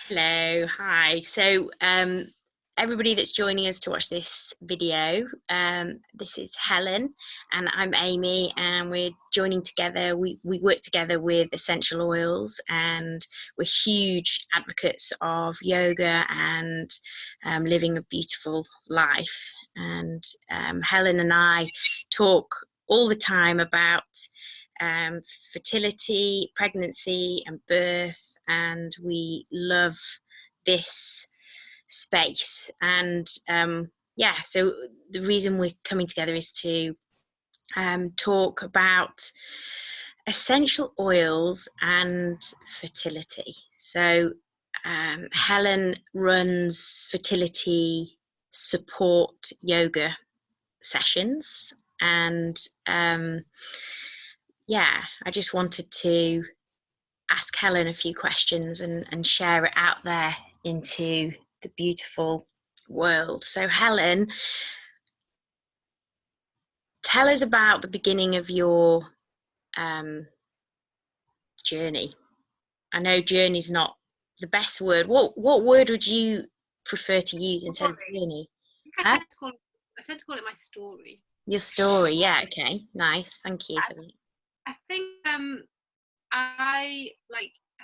Hello, hi. So, everybody that's joining us to watch this video, this is Helen and I'm Amy, and we're joining together. We work together with essential oils, and we're huge advocates of yoga and living a beautiful life. And Helen and I talk all the time about fertility, pregnancy, and birth, and we love this space. And yeah, so the reason we're coming together is to talk about essential oils and fertility. So Helen runs fertility support yoga sessions, and yeah, I just wanted to ask Helen a few questions and share it out there into the beautiful world. So Helen, tell us about the beginning of your journey. I know journey is not the best word. What word would you prefer to use instead of journey? I tend to call it my story. Your story, yeah, okay, nice, thank you for that. I think I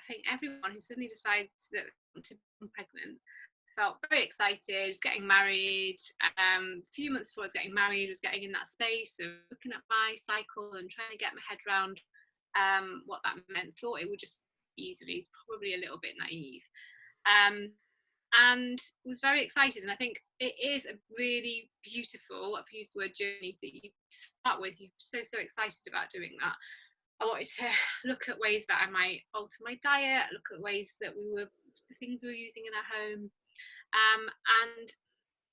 think everyone who suddenly decides that to become pregnant felt very excited, was getting married. A few months before I was getting married, was getting in that space of looking at my cycle and trying to get my head around what that meant. Thought it would just easily, probably a little bit naive. And was very excited, and I think it is a really beautiful, I've used the word journey, that you start with. You're so excited about doing that. I wanted to look at ways that I might alter my diet, look at ways that the things we were using in our home. And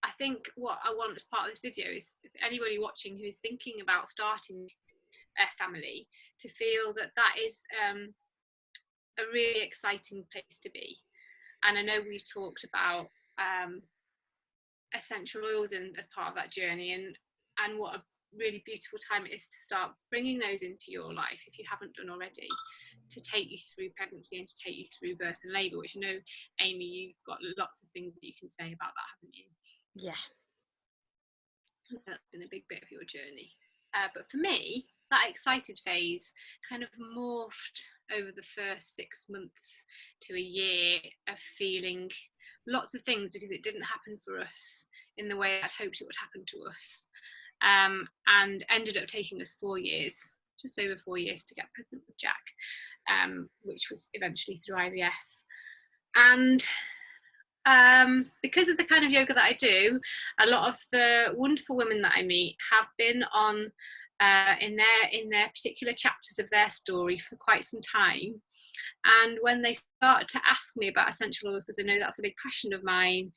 I think what I want as part of this video is, if anybody watching who is thinking about starting a family, to feel that that is a really exciting place to be. And I know we've talked about essential oils as part of that journey, and what a really beautiful time it is to start bringing those into your life, if you haven't done already, to take you through pregnancy and to take you through birth and labour, which I know, Amy, you've got lots of things that you can say about that, haven't you? Yeah. That's been a big bit of your journey. But for me, that excited phase kind of morphed over the first 6 months to a year of feeling lots of things, because it didn't happen for us in the way I'd hoped it would happen to us, and ended up taking us 4 years, just over 4 years, to get pregnant with Jack, which was eventually through IVF. And because of the kind of yoga that I do, a lot of the wonderful women that I meet have been on in their particular chapters of their story for quite some time. And when they start to ask me about essential oils, because I know that's a big passion of mine,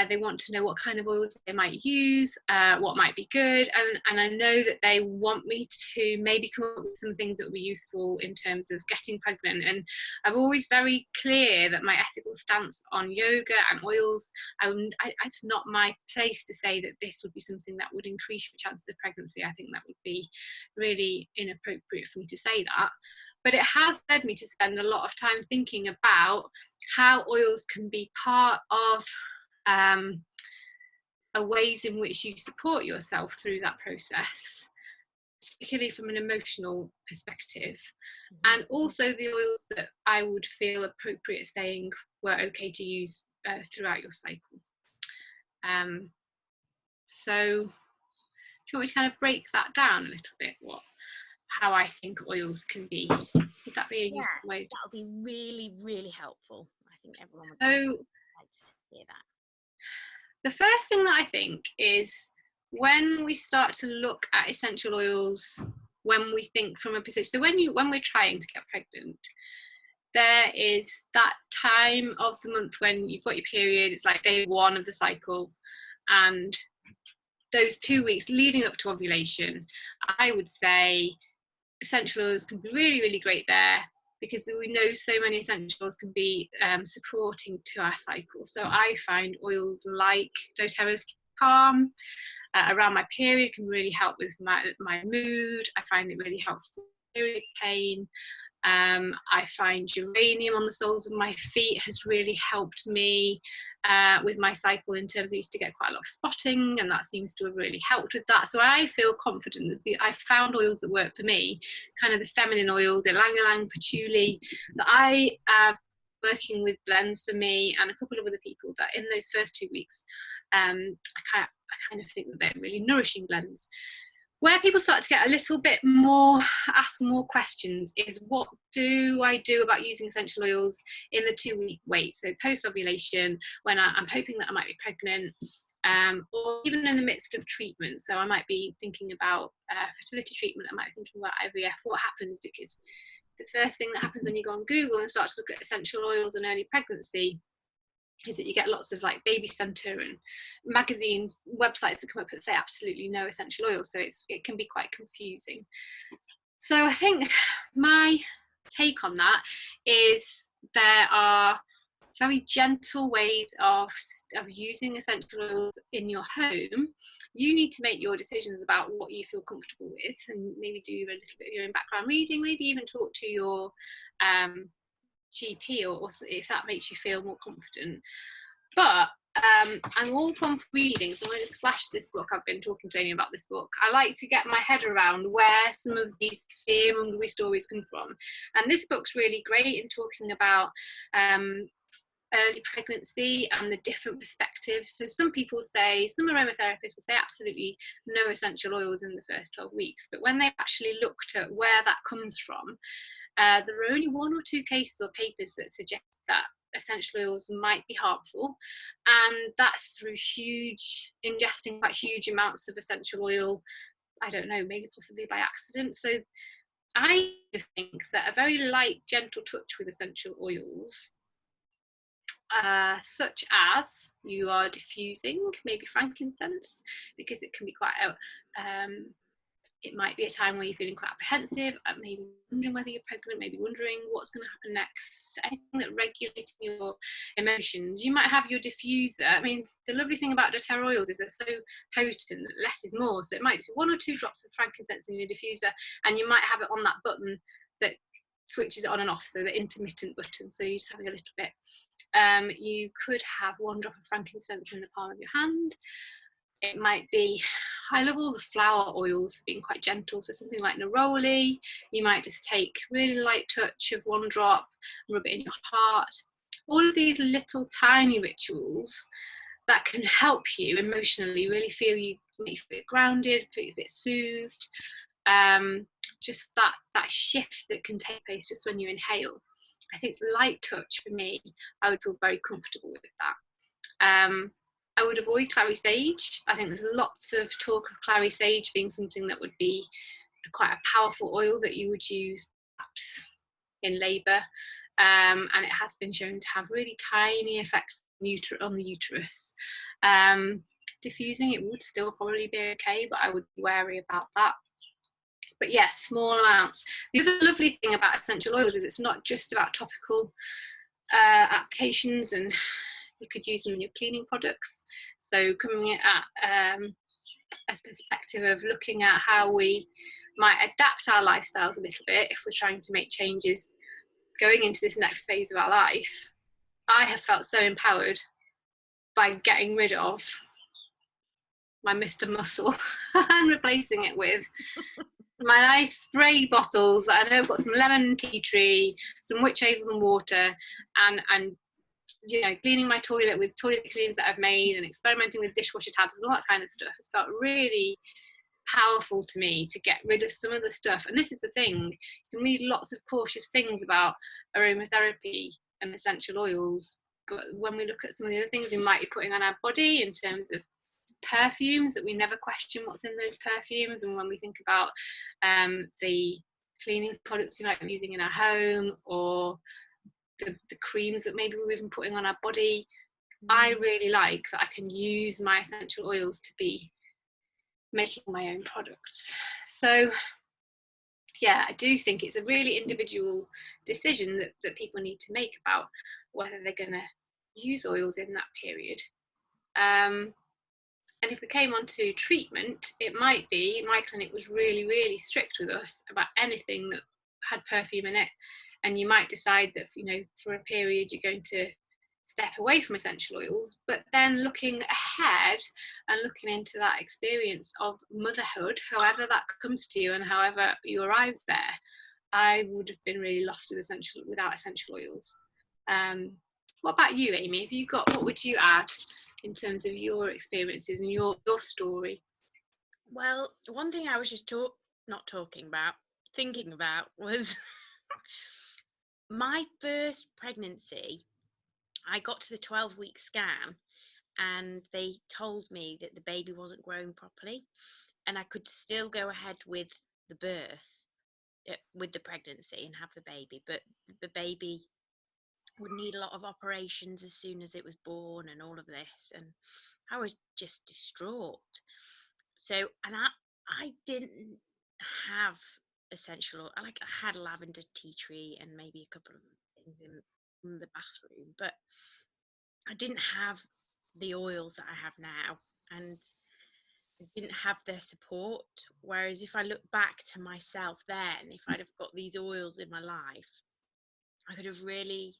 they want to know what kind of oils they might use, what might be good, and I know that they want me to maybe come up with some things that would be useful in terms of getting pregnant. And I'm always very clear that my ethical stance on yoga and oils, it's not my place to say that this would be something that would increase your chances of pregnancy. I think that would be really inappropriate for me to say that. But it has led me to spend a lot of time thinking about how oils can be part of ways in which you support yourself through that process, particularly from an emotional perspective. And also the oils that I would feel appropriate saying were okay to use throughout your cycle. So do you want me to kind of break that down a little bit, how I think oils can be? Would that be a useful way? That would be really helpful. I think everyone would like to hear that. The first thing that I think is, when we start to look at essential oils, when we think from a position, so when we're trying to get pregnant, there is that time of the month when you've got your period. It's like day 1 of the cycle, and those 2 weeks leading up to ovulation, I would say essential oils can be really great there, because we know so many essentials can be supporting to our cycle. So I find oils like doTERRA's Calm around my period can really help with my mood. I find it really helpful with period pain. I find geranium on the soles of my feet has really helped me with my cycle, in terms of I used to get quite a lot of spotting, and that seems to have really helped with that. So I feel confident that I've found oils that work for me, kind of the feminine oils, ylang ylang, patchouli, that I have working with blends for me and a couple of other people, that in those first 2 weeks, I kind of think that they're really nourishing blends. Where people start to get a little bit more, ask more questions, is what do I do about using essential oils in the 2-week wait? So post-ovulation, when I'm hoping that I might be pregnant, or even in the midst of treatment. So I might be thinking about fertility treatment, I might be thinking about IVF, what happens? Because the first thing that happens when you go on Google and start to look at essential oils and early pregnancy is that you get lots of like baby center and magazine websites that come up that say absolutely no essential oils, so it can be quite confusing. So I think my take on that is there are very gentle ways of using essential oils in your home. You need to make your decisions about what you feel comfortable with, and maybe do a little bit of your own background reading, maybe even talk to your GP, or if that makes you feel more confident. But I'm all from reading, so I'm going to splash this book. I've been talking to Amy about this book. I like to get my head around where some of these fear-mongering stories come from, and this book's really great in talking about early pregnancy and the different perspectives. So some people say, some aromatherapists will say absolutely no essential oils in the first 12 weeks, but when they've actually looked at where that comes from, there are only 1 or 2 cases or papers that suggest that essential oils might be harmful, and that's through ingesting quite huge amounts of essential oil, I don't know, maybe possibly by accident. So I think that a very light, gentle touch with essential oils, such as you are diffusing maybe frankincense, because it can be quite it might be a time where you're feeling quite apprehensive, maybe wondering whether you're pregnant, maybe wondering what's going to happen next, anything that regulates your emotions. You might have your diffuser. I mean, the lovely thing about doTERRA oils is they're so potent that less is more. So it might be 1 or 2 drops of frankincense in your diffuser, and you might have it on that button that switches it on and off, so the intermittent button, so you're just having a little bit. You could have 1 drop of frankincense in the palm of your hand. It might be, I love all the flower oils being quite gentle, so something like neroli. You might just take really light touch of 1 drop, rub it in your heart. All of these little tiny rituals that can help you emotionally really feel you make you feel grounded, feel a bit soothed. Just that shift that can take place just when you inhale. I think light touch for me, I would feel very comfortable with that. I would avoid clary sage. I think there's lots of talk of clary sage being something that would be quite a powerful oil that you would use perhaps in labour, and it has been shown to have really tiny effects on the uterus. Diffusing it would still probably be okay, but I would be wary about that. But yes, small amounts. The other lovely thing about essential oils is it's not just about topical applications, and you could use them in your cleaning products. So coming at a perspective of looking at how we might adapt our lifestyles a little bit if we're trying to make changes going into this next phase of our life. I have felt so empowered by getting rid of my Mr. Muscle and replacing it with my nice spray bottles. I know I've got some lemon tea tree, some witch hazel and water, and you know, cleaning my toilet with toilet cleaners that I've made, and experimenting with dishwasher tabs and all that kind of stuff. It's felt really powerful to me to get rid of some of the stuff. And this is the thing, you can read lots of cautious things about aromatherapy and essential oils, but when we look at some of the other things we might be putting on our body in terms of perfumes, that we never question what's in those perfumes, and when we think about the cleaning products we might be using in our home, or the creams that maybe we're even putting on our body, I really like that I can use my essential oils to be making my own products. So yeah, I do think it's a really individual decision that people need to make about whether they're going to use oils in that period. And if we came on to treatment, it might be, my clinic was really, really strict with us about anything that had perfume in it, and you might decide that, you know, for a period you're going to step away from essential oils. But then looking ahead and looking into that experience of motherhood, however that comes to you and however you arrive there, I would have been really lost without essential oils. What about you, Amy? Have you got, what would you add in terms of your experiences and your story? Well, one thing I was just thinking about was my first pregnancy. I got to the 12-week scan and they told me that the baby wasn't growing properly, and I could still go ahead with the birth, with the pregnancy and have the baby, but the baby would need a lot of operations as soon as it was born and all of this, and I was just distraught. So, and I didn't have essential, like I had lavender tea tree and maybe a couple of things in the bathroom, but I didn't have the oils that I have now, and I didn't have their support. Whereas if I look back to myself then, if I'd have got these oils in my life, I could have really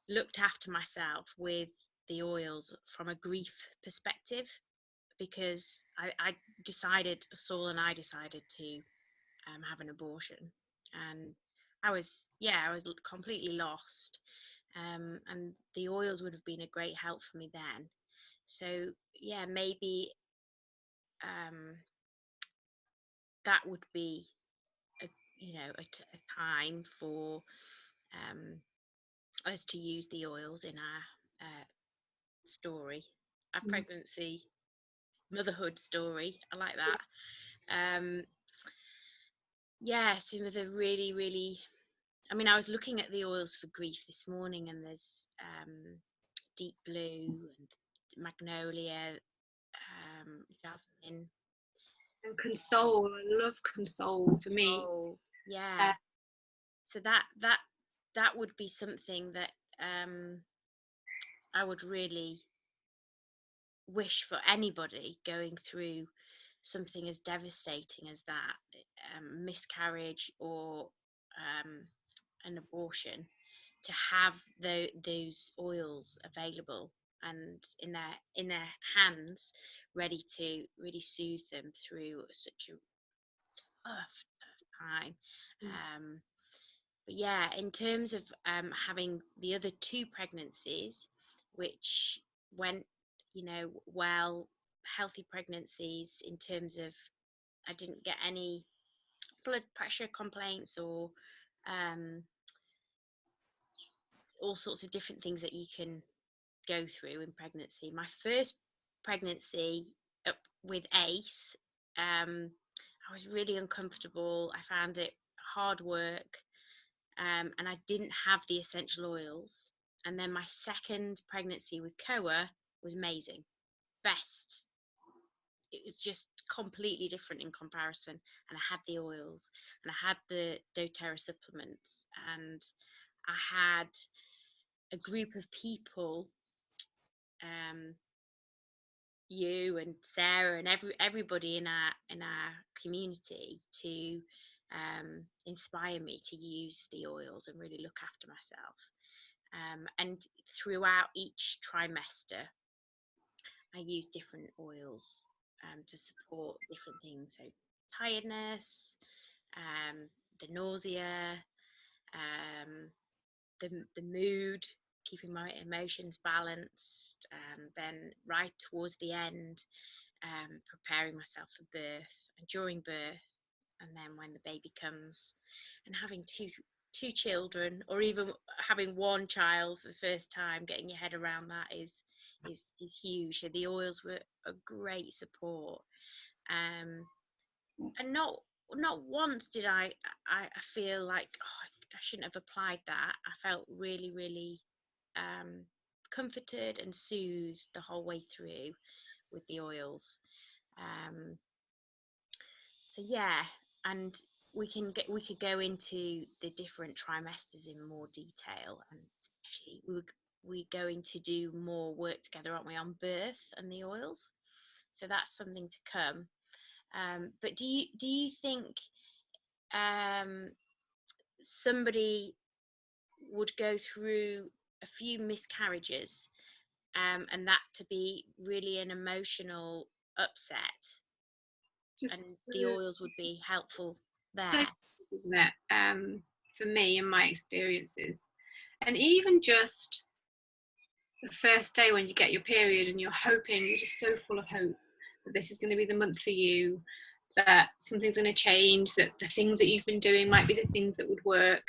looked after myself with the oils from a grief perspective, because Saul and I decided to have an abortion, and I was completely lost, and the oils would have been a great help for me then. So yeah, maybe um, that would be a, a time for um, us to use the oils in our story, our pregnancy, motherhood story. I like that. Yeah, some of the really, really. I mean, I was looking at the oils for grief this morning, and there's deep blue and magnolia, jasmine, And console, I love console for me. oh yeah. So that would be something that I would really wish for anybody going through something as devastating as that, miscarriage or an abortion, to have those oils available and in their hands, ready to really soothe them through such a tough time. But yeah, in terms of having the other two pregnancies, which went, well, healthy pregnancies in terms of I didn't get any blood pressure complaints or um, all sorts of different things that you can go through in pregnancy. My first pregnancy with Ace, I was really uncomfortable. I found it hard work, and I didn't have the essential oils. And then my second pregnancy with Koa was amazing. Best. It was just completely different in comparison. And I had the oils and I had the doTERRA supplements, and I had a group of people, um, you and Sarah and everybody in our community, to inspire me to use the oils and really look after myself. And throughout each trimester, I use different oils to support different things. So tiredness, the nausea, um, the mood, keeping my emotions balanced, then right towards the end, preparing myself for birth and during birth, and then when the baby comes, and having two children, or even having one child for the first time, getting your head around that is huge. So the oils were a great support, and not once did I feel like, oh, I shouldn't have applied that. I felt really, really comforted and soothed the whole way through with the oils. Um, so yeah, and we could go into the different trimesters in more detail, and especially we're going to do more work together, aren't we, on birth and the oils? So that's something to come. But do you think somebody would go through a few miscarriages, and that to be really an emotional upset, Just and the oils would be helpful so, there. isn't it? For me and my experiences, and even just the first day when you get your period and you're just so full of hope that this is going to be the month for you, that something's going to change, that the things that you've been doing might be the things that would work.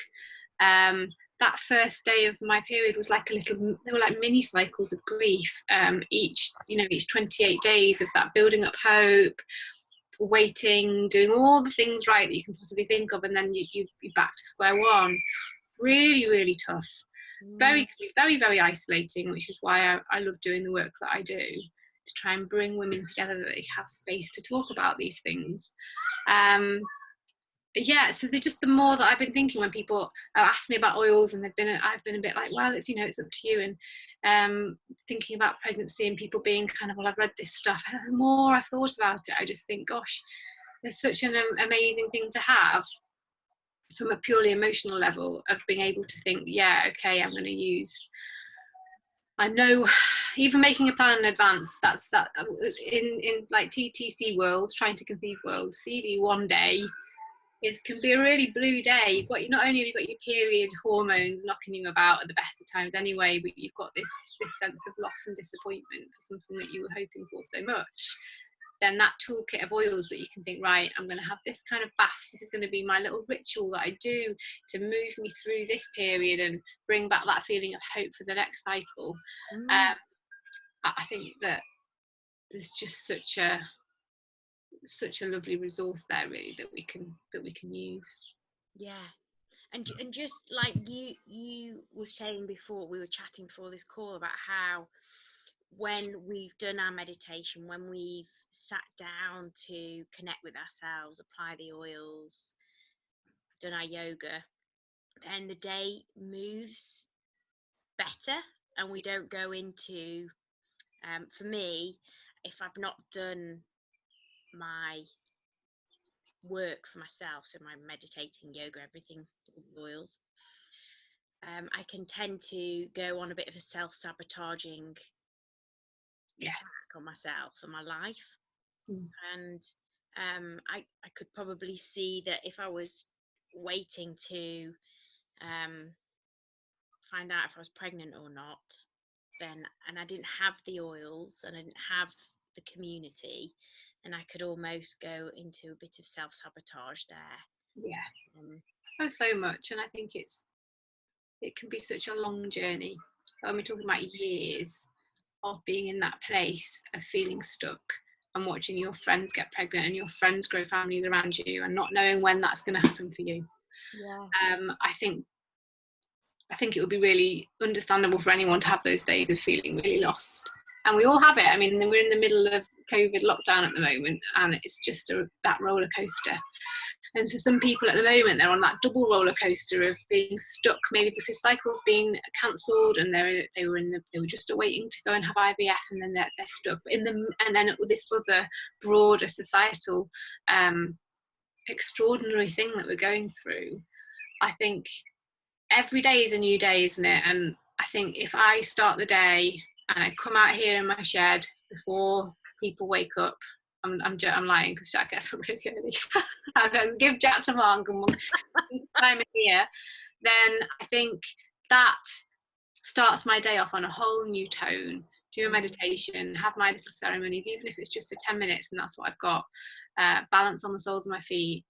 That first day of my period was like they were like mini cycles of grief. Each 28 days of that building up hope, waiting, doing all the things right that you can possibly think of, and then you're back to square one. Really, really tough. Very, very, very isolating, which is why I love doing the work that I do, to try and bring women together, that they have space to talk about these things. Yeah, so they're just, the more that I've been thinking, when people ask me about oils, and I've been a bit like, well, it's it's up to you, and thinking about pregnancy and people being kind of, well, I've read this stuff, and the more I've thought about it, I just think, gosh, there's such an amazing thing to have from a purely emotional level, of being able to think, yeah, okay, I'm going to use, I know, even making a plan in advance, that's that in like TTC world, trying to conceive world, CD one day can be a really blue day. Not only have you got your period hormones knocking you about at the best of times anyway, but you've got this sense of loss and disappointment for something that you were hoping for so much. Then that toolkit of oils that you can think, right, I'm going to have this kind of bath, this is going to be my little ritual that I do to move me through this period and bring back that feeling of hope for the next cycle. I think that there's just such a lovely resource there, really, that we can use. Yeah. And just like you were saying before, we were chatting before this call about how, when we've done our meditation, when we've sat down to connect with ourselves, apply the oils, done our yoga, then the day moves better, and we don't go into, for me, if I've not done my work for myself, so my meditating, yoga, everything, all the oils, I can tend to go on a bit of a self-sabotaging attack on myself and my life. And I could probably see that if I was waiting to find out if I was pregnant or not, then, and I didn't have the oils and I didn't have the community, then I could almost go into a bit of self-sabotage there. So much. And I think it can be such a long journey. When we're talking about years of being in that place of feeling stuck and watching your friends get pregnant and your friends grow families around you and not knowing when that's going to happen for you. I think it would be really understandable for anyone to have those days of feeling really lost, and we all have it. I mean, we're in the middle of COVID lockdown at the moment, and it's just that roller coaster. And for some people at the moment, they're on that double roller coaster of being stuck, maybe because cycle's been cancelled and they were just waiting to go and have IVF, and then they're stuck and then this other broader societal extraordinary thing that we're going through. I think every day is a new day, isn't it? And I think if I start the day and I come out here in my shed before people wake up, I'm lying, because Jack gets up really early. I'm going to give Jack to Mark and time in here. Then I think that starts my day off on a whole new tone. Do a meditation, have my little ceremonies, even if it's just for 10 minutes, and that's what I've got. Balance on the soles of my feet.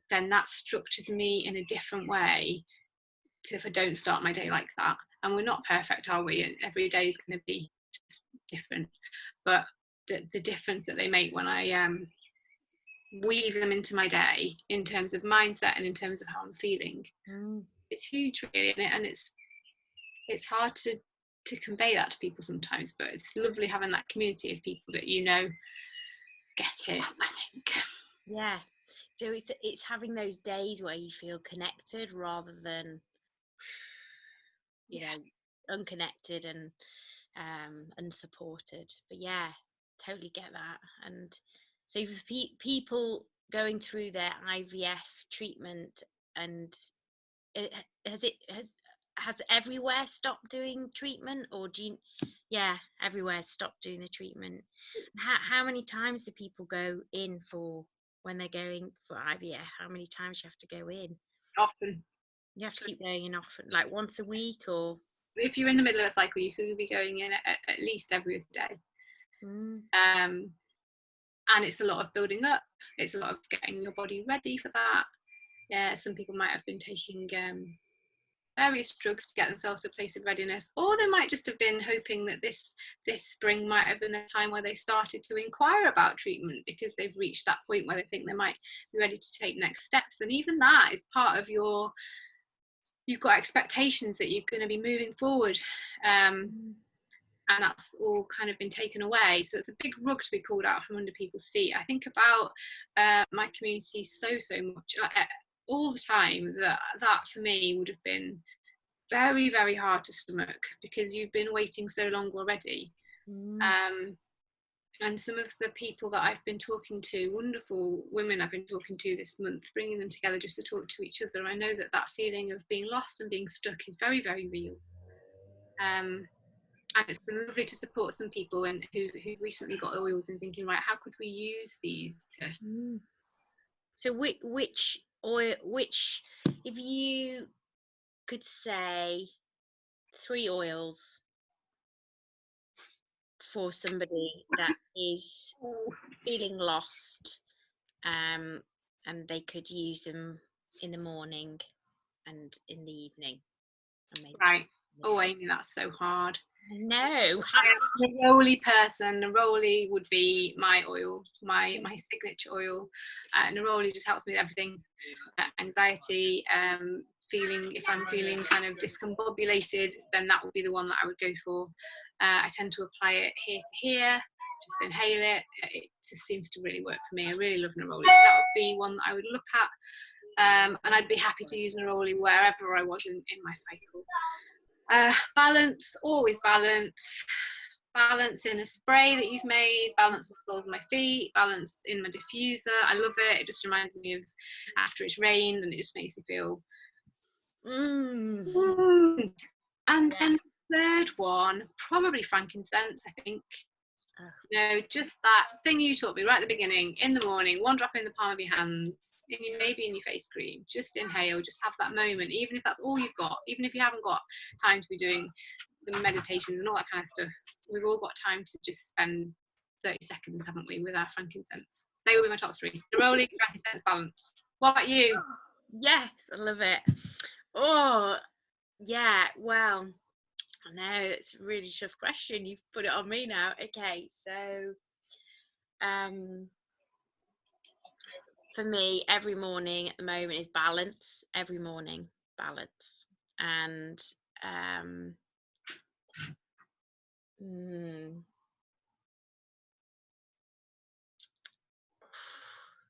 Then that structures me in a different way to if I don't start my day like that. And we're not perfect, are we? Every day is going to be different, but the difference that they make when I weave them into my day, in terms of mindset and in terms of how I'm feeling, it's huge, really. And it's hard to convey that to people sometimes, but it's lovely having that community of people that get it, I think. Yeah, so it's having those days where you feel connected rather than you know, unconnected and unsupported. But yeah, totally get that. And so for people going through their IVF treatment and has everywhere stopped doing treatment, or do you? Yeah, everywhere stopped doing the treatment. How many times do people go in for when they're going for IVF? How many times you have to go in? Often. You have to keep going in often, like once a week, or if you're in the middle of a cycle, you could be going in at least every day. And it's a lot of building up. It's a lot of getting your body ready for that. Yeah, some people might have been taking various drugs to get themselves to a place of readiness, or they might just have been hoping that this spring might have been the time where they started to inquire about treatment, because they've reached that point where they think they might be ready to take next steps. And even that is part of you've got expectations that you're going to be moving forward, and that's all kind of been taken away. So it's a big rug to be pulled out from under people's feet. I think about my community so much, all the time, that for me would have been very, very hard to stomach, because you've been waiting so long already. And some of the people that I've been talking to, wonderful women I've been talking to this month, bringing them together just to talk to each other, I know that feeling of being lost and being stuck is very, very real. And it's been lovely to support some people who've recently got oils and thinking, right, how could we use these to... So which oil, if you could say 3 oils for somebody that is feeling lost, and they could use them in the morning and in the evening. Right. Oh, Amy, that's so hard. No. I'm a neroli person. Neroli would be my oil, my signature oil. Neroli just helps me with everything. Anxiety, if I'm feeling kind of discombobulated, then that would be the one that I would go for. I tend to apply it here to here, just inhale it. It just seems to really work for me. I really love neroli, so that would be one that I would look at. And I'd be happy to use neroli wherever I was in my cycle. Balance, always balance. Balance in a spray that you've made, balance on the soles of my feet, balance in my diffuser. I love it. It just reminds me of after it's rained, and it just makes you feel. And then the third one, probably frankincense, I think. Just that thing you taught me right at the beginning, in the morning, 1 drop in the palm of your hands, maybe in your face cream, just inhale, just have that moment, even if that's all you've got, even if you haven't got time to be doing the meditations and all that kind of stuff. We've all got time to just spend 30 seconds, haven't we, with our frankincense. They will be my top 3. Neroli, frankincense, balance. What about you? Yes, I love it. Oh, yeah, well, I know it's a really tough question. You've put it on me now. Okay, so for me, every morning at the moment is balance. Every morning, balance. And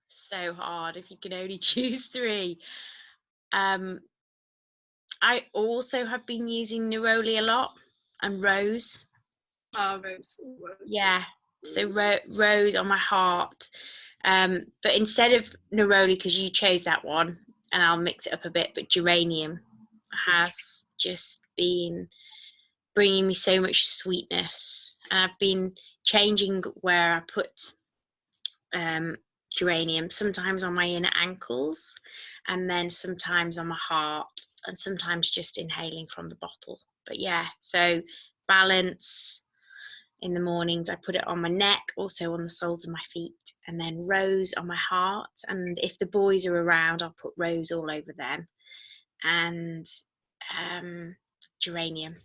so hard if you can only choose 3. I also have been using neroli a lot, and rose. Oh, rose. Yeah, so rose on my heart. But instead of neroli, because you chose that one, and I'll mix it up a bit, but geranium has just been bringing me so much sweetness. And I've been changing where I put geranium, sometimes on my inner ankles, and then sometimes on my heart, and sometimes just inhaling from the bottle. But yeah, so balance in the mornings. I put it on my neck, also on the soles of my feet, and then rose on my heart. And if the boys are around, I'll put rose all over them. And geranium,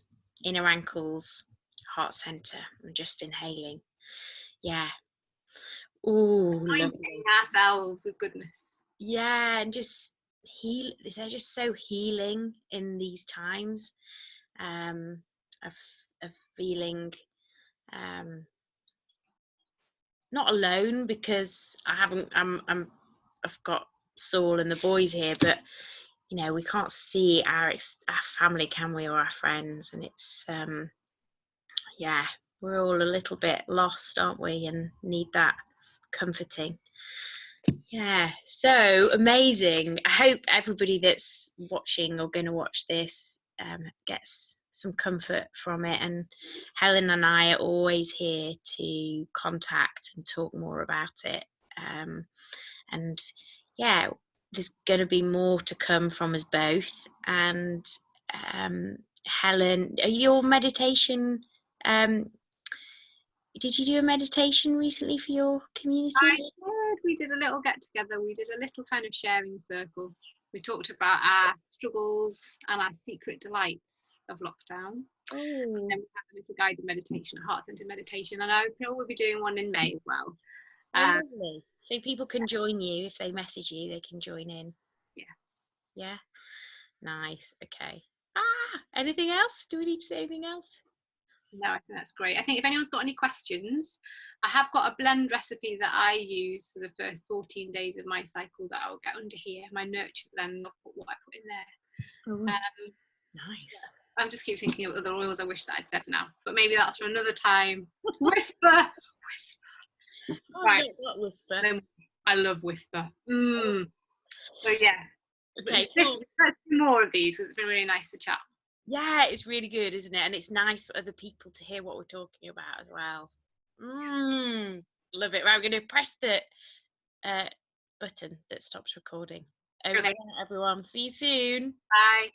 inner ankles, heart center, and just inhaling. Yeah. Ooh, anointing ourselves with goodness. Yeah, and just they're just so healing in these times of feeling not alone, because I've got Saul and the boys here, but we can't see our family, can we, or our friends, and it's we're all a little bit lost, aren't we, and need that comforting. Yeah, so amazing. I hope everybody that's watching or going to watch this gets some comfort from it. And Helen and I are always here to contact and talk more about it. And yeah, there's going to be more to come from us both. And Helen, your meditation, did you do a meditation recently for your community? We did a little get together. We did a little kind of sharing circle. We talked about our struggles and our secret delights of lockdown. Oh. And then we had a little guided meditation, a heart-centered meditation, and I feel we'll be doing one in May as well. Lovely. So people can join you if they message you. They can join in. Yeah. Nice. Okay. Anything else? Do we need to say anything else? No, I think that's great. I think if anyone's got any questions, I have got a blend recipe that I use for the first 14 days of my cycle that I'll get under here. My nurture blend, I'll put what I put in there. Nice. I just keep thinking of other oils I wish that I'd said now, but maybe that's for another time. Whisper. Right. Not whisper. I love whisper. So yeah. Okay. Let's do more of these because it's been really nice to chat. Yeah, it's really good, isn't it? And it's nice for other people to hear what we're talking about as well. Love it. Right, we're going to press the button that stops recording. Okay, everyone. See you soon. Bye.